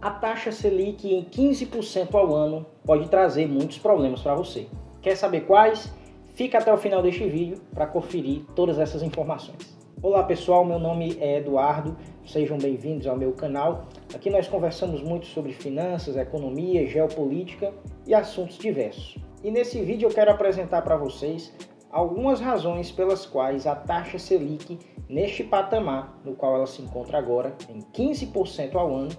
A taxa Selic em 15% ao ano pode trazer muitos problemas para você. Quer saber quais? Fica até o final deste vídeo para conferir todas essas informações. Olá pessoal, meu nome é Eduardo, sejam bem-vindos ao meu canal. Aqui nós conversamos muito sobre finanças, economia, geopolítica e assuntos diversos. E nesse vídeo eu quero apresentar para vocês algumas razões pelas quais a taxa Selic, neste patamar no qual ela se encontra agora, em 15% ao ano,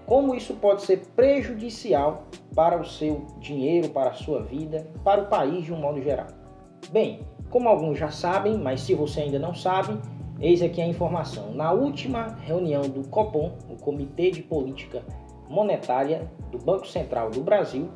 como isso pode ser prejudicial para o seu dinheiro, para a sua vida, para o país de um modo geral. Bem, como alguns já sabem, mas se você ainda não sabe, eis aqui a informação. Na última reunião do Copom, o Comitê de Política Monetária do Banco Central do Brasil,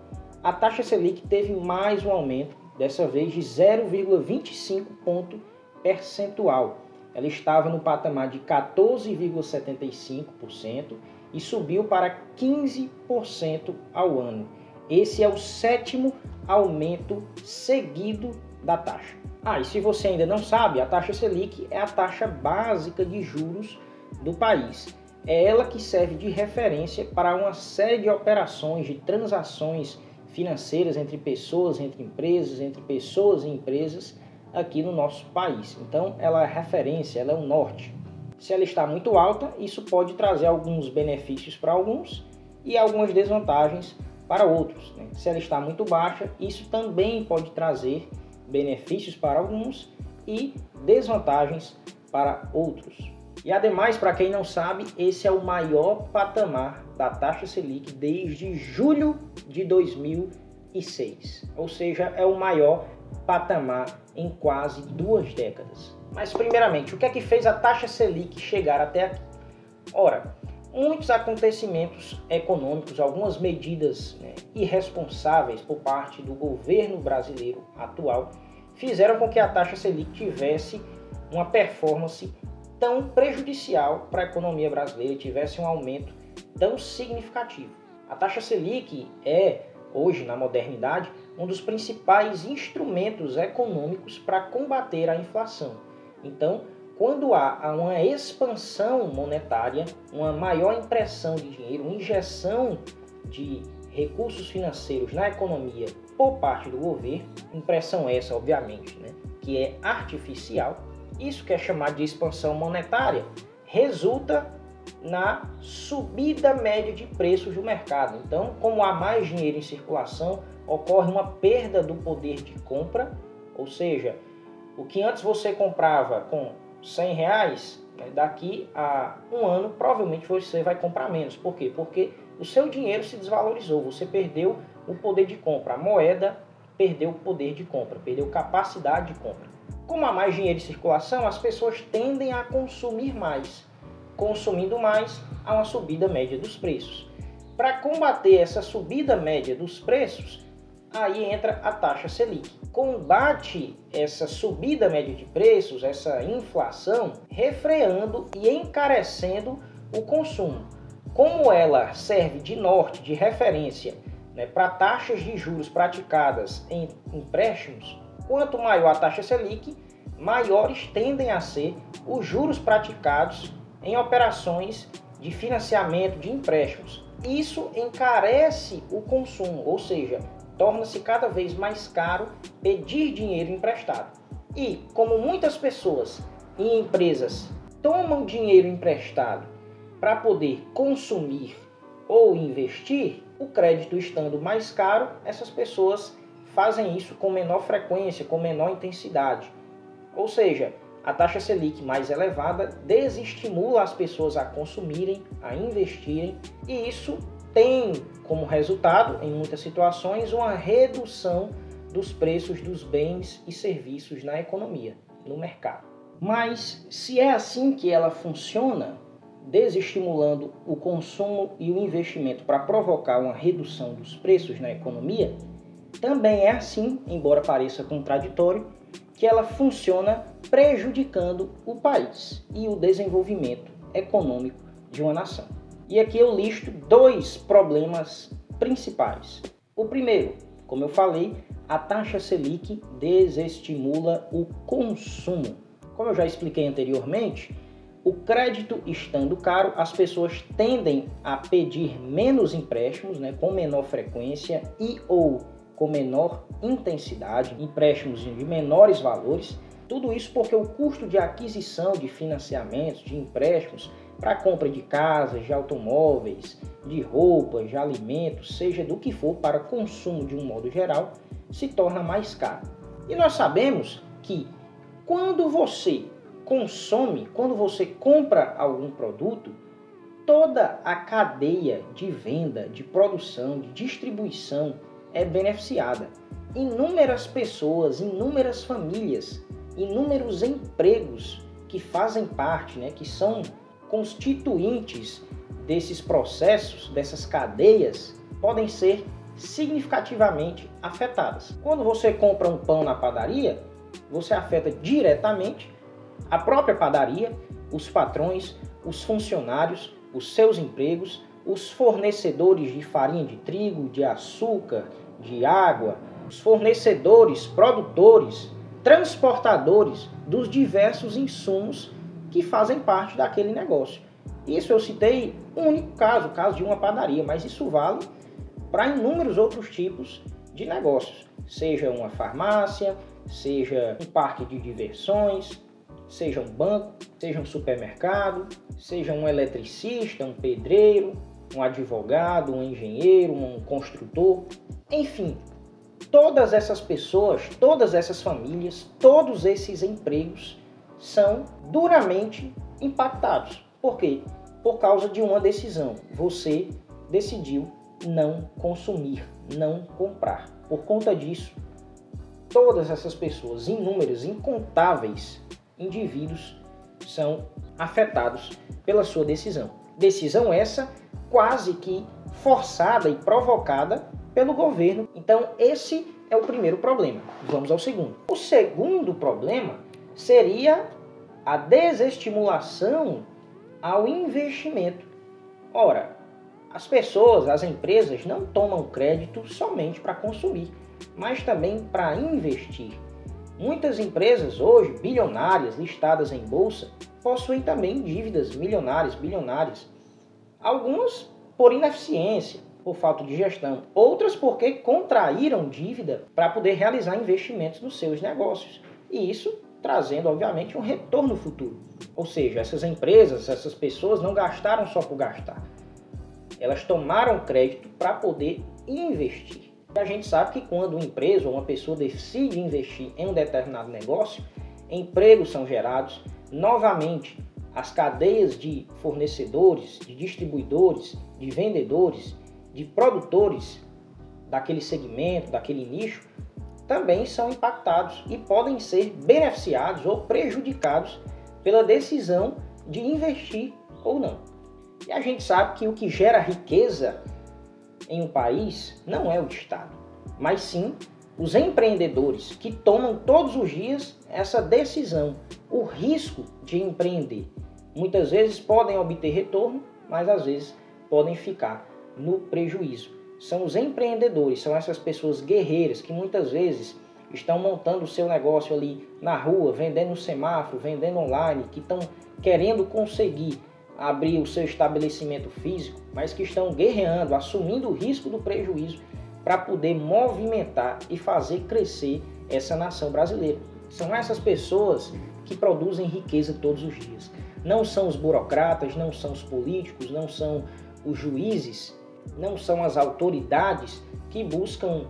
a taxa Selic teve mais um aumento, dessa vez de 0,25 ponto percentual. Ela estava no patamar de 14,75% e subiu para 15% ao ano. Esse é o 7º aumento seguido da taxa. E se você ainda não sabe, a taxa Selic é a taxa básica de juros do país. É ela que serve de referência para uma série de operações, de transações financeiras entre pessoas, entre empresas, entre pessoas e empresas aqui no nosso país. Então, ela é referência, ela é o norte. Se ela está muito alta, isso pode trazer alguns benefícios para alguns e algumas desvantagens para outros. Se ela está muito baixa, isso também pode trazer benefícios para alguns e desvantagens para outros. E ademais, para quem não sabe, esse é o maior patamar da taxa Selic desde julho de 2006. Ou seja, é o maior patamar em quase 2 décadas. Mas primeiramente, o que é que fez a taxa Selic chegar até aqui? Ora, muitos acontecimentos econômicos, algumas medidas irresponsáveis por parte do governo brasileiro atual, fizeram com que a taxa Selic tivesse uma performance tão prejudicial para a economia brasileira, tivesse um aumento tão significativo. A taxa Selic é, hoje na modernidade, um dos principais instrumentos econômicos para combater a inflação. Então, quando há uma expansão monetária, uma maior impressão de dinheiro, uma injeção de recursos financeiros na economia por parte do governo, impressão essa, obviamente, que é artificial, isso que é chamado de expansão monetária, resulta na subida média de preços do mercado. Então, como há mais dinheiro em circulação, ocorre uma perda do poder de compra, ou seja, o que antes você comprava com R$100, daqui a um ano provavelmente você vai comprar menos. Por quê? Porque o seu dinheiro se desvalorizou, você perdeu o poder de compra, a moeda perdeu o poder de compra, perdeu capacidade de compra. Como há mais dinheiro em circulação, as pessoas tendem a consumir mais. Consumindo mais, há uma subida média dos preços. Para combater essa subida média dos preços, aí entra a taxa Selic. Combate essa subida média de preços, essa inflação, refreando e encarecendo o consumo. Como ela serve de norte, de referência, para taxas de juros praticadas em empréstimos, quanto maior a taxa Selic, maiores tendem a ser os juros praticados em operações de financiamento de empréstimos. Isso encarece o consumo, ou seja, torna-se cada vez mais caro pedir dinheiro emprestado. E como muitas pessoas e empresas tomam dinheiro emprestado para poder consumir ou investir, o crédito estando mais caro, essas pessoas fazem isso com menor frequência, com menor intensidade. Ou seja, a taxa Selic mais elevada desestimula as pessoas a consumirem, a investirem, e isso tem como resultado, em muitas situações, uma redução dos preços dos bens e serviços na economia, no mercado. Mas se é assim que ela funciona, desestimulando o consumo e o investimento para provocar uma redução dos preços na economia, também é assim, embora pareça contraditório, que ela funciona prejudicando o país e o desenvolvimento econômico de uma nação. E aqui eu listo 2 problemas principais. O primeiro, como eu falei, a taxa Selic desestimula o consumo. Como eu já expliquei anteriormente, O crédito estando caro, as pessoas tendem a pedir menos empréstimos, né, com menor frequência e ou com menor intensidade, empréstimos de menores valores. Tudo isso porque o custo de aquisição de financiamentos, de empréstimos para compra de casas, de automóveis, de roupas, de alimentos, seja do que for para consumo de um modo geral, se torna mais caro. E nós sabemos que quando você consome, quando você compra algum produto, toda a cadeia de venda, de produção, de distribuição é beneficiada. Inúmeras pessoas, inúmeras famílias, inúmeros empregos que fazem parte, né, que são constituintes desses processos, dessas cadeias, podem ser significativamente afetadas. Quando você compra um pão na padaria, você afeta diretamente a própria padaria, os patrões, os funcionários, os seus empregos, os fornecedores de farinha de trigo, de açúcar, de água, os fornecedores, produtores, transportadores dos diversos insumos que fazem parte daquele negócio. Isso eu citei um único caso, o caso de uma padaria, mas isso vale para inúmeros outros tipos de negócios, seja uma farmácia, seja um parque de diversões, seja um banco, seja um supermercado, seja um eletricista, um pedreiro, um advogado, um engenheiro, um construtor, enfim, todas essas pessoas, todas essas famílias, todos esses empregos são duramente impactados. Por quê? Por causa de uma decisão. Você decidiu não consumir, não comprar. Por conta disso, todas essas pessoas, inúmeras, incontáveis indivíduos, são afetados pela sua decisão. Decisão essa quase que forçada e provocada pelo governo. Então, esse é o primeiro problema. Vamos ao segundo. O segundo problema seria a desestimulação ao investimento. Ora, as pessoas, as empresas não tomam crédito somente para consumir, mas também para investir. Muitas empresas hoje, bilionárias, listadas em bolsa, possuem também dívidas milionárias, bilionárias. Algumas por ineficiência, por falta de gestão. Outras porque contraíram dívida para poder realizar investimentos nos seus negócios. E isso trazendo, obviamente, um retorno futuro. Ou seja, essas empresas, essas pessoas não gastaram só por gastar. Elas tomaram crédito para poder investir. E a gente sabe que quando uma empresa ou uma pessoa decide investir em um determinado negócio, empregos são gerados, novamente as cadeias de fornecedores, de distribuidores, de vendedores, de produtores daquele segmento, daquele nicho, também são impactados e podem ser beneficiados ou prejudicados pela decisão de investir ou não. E a gente sabe que o que gera riqueza em um país não é o Estado, mas sim os empreendedores que tomam todos os dias essa decisão, o risco de empreender. Muitas vezes podem obter retorno, mas às vezes podem ficar no prejuízo. São os empreendedores, são essas pessoas guerreiras que muitas vezes estão montando o seu negócio ali na rua, vendendo no semáforo, vendendo online, que estão querendo conseguir abrir o seu estabelecimento físico, mas que estão guerreando, assumindo o risco do prejuízo para poder movimentar e fazer crescer essa nação brasileira. São essas pessoas que produzem riqueza todos os dias. Não são os burocratas, não são os políticos, não são os juízes, não são as autoridades que buscam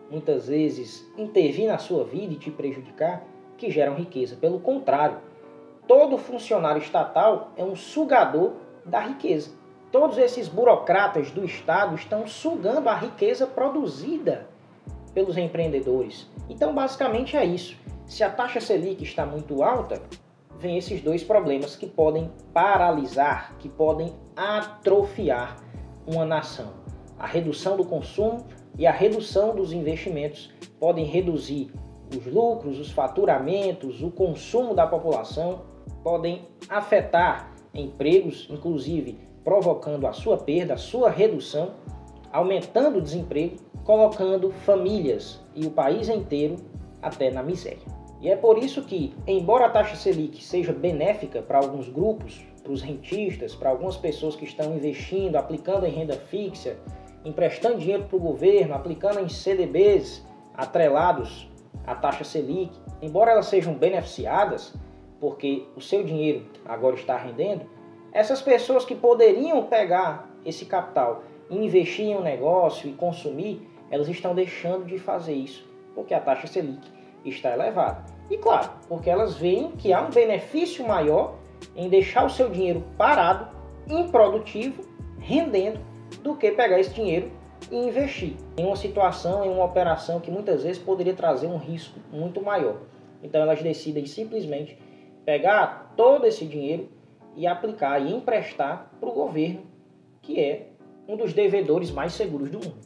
muitas vezes intervir na sua vida e te prejudicar, que geram riqueza. Pelo contrário, todo funcionário estatal é um sugador da riqueza. Todos esses burocratas do Estado estão sugando a riqueza produzida pelos empreendedores. Então, basicamente é isso. Se a taxa Selic está muito alta, vem esses dois problemas que podem paralisar, que podem atrofiar uma nação. A redução do consumo e a redução dos investimentos podem reduzir os lucros, os faturamentos, o consumo da população, podem afetar empregos, inclusive provocando a sua perda, a sua redução, aumentando o desemprego, colocando famílias e o país inteiro até na miséria. E é por isso que, embora a taxa Selic seja benéfica para alguns grupos, para os rentistas, para algumas pessoas que estão investindo, aplicando em renda fixa, emprestando dinheiro para o governo, aplicando em CDBs atrelados à taxa Selic, embora elas sejam beneficiadas, porque o seu dinheiro agora está rendendo, essas pessoas que poderiam pegar esse capital e investir em um negócio e consumir, elas estão deixando de fazer isso, porque a taxa Selic está elevada. E claro, porque elas veem que há um benefício maior em deixar o seu dinheiro parado, improdutivo, rendendo, do que pegar esse dinheiro e investir em uma situação, em uma operação que muitas vezes poderia trazer um risco muito maior. Então elas decidem simplesmente pegar todo esse dinheiro e aplicar e emprestar para o governo, que é um dos devedores mais seguros do mundo.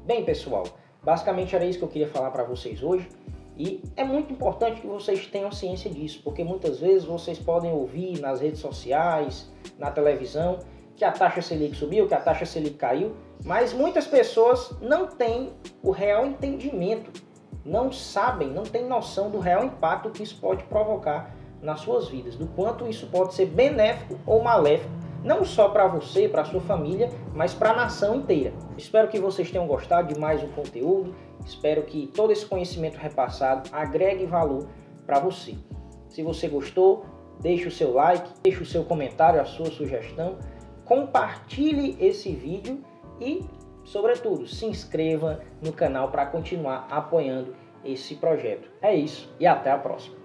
Bem, pessoal, basicamente era isso que eu queria falar para vocês hoje. E é muito importante que vocês tenham ciência disso, porque muitas vezes vocês podem ouvir nas redes sociais, na televisão, que a taxa Selic subiu, que a taxa Selic caiu, mas muitas pessoas não têm o real entendimento, não sabem, não têm noção do real impacto que isso pode provocar nas suas vidas, do quanto isso pode ser benéfico ou maléfico, não só para você, para a sua família, mas para a nação inteira. Espero que vocês tenham gostado de mais um conteúdo, espero que todo esse conhecimento repassado agregue valor para você. Se você gostou, deixe o seu like, deixe o seu comentário, a sua sugestão, compartilhe esse vídeo e, sobretudo, se inscreva no canal para continuar apoiando esse projeto. É isso e até a próxima.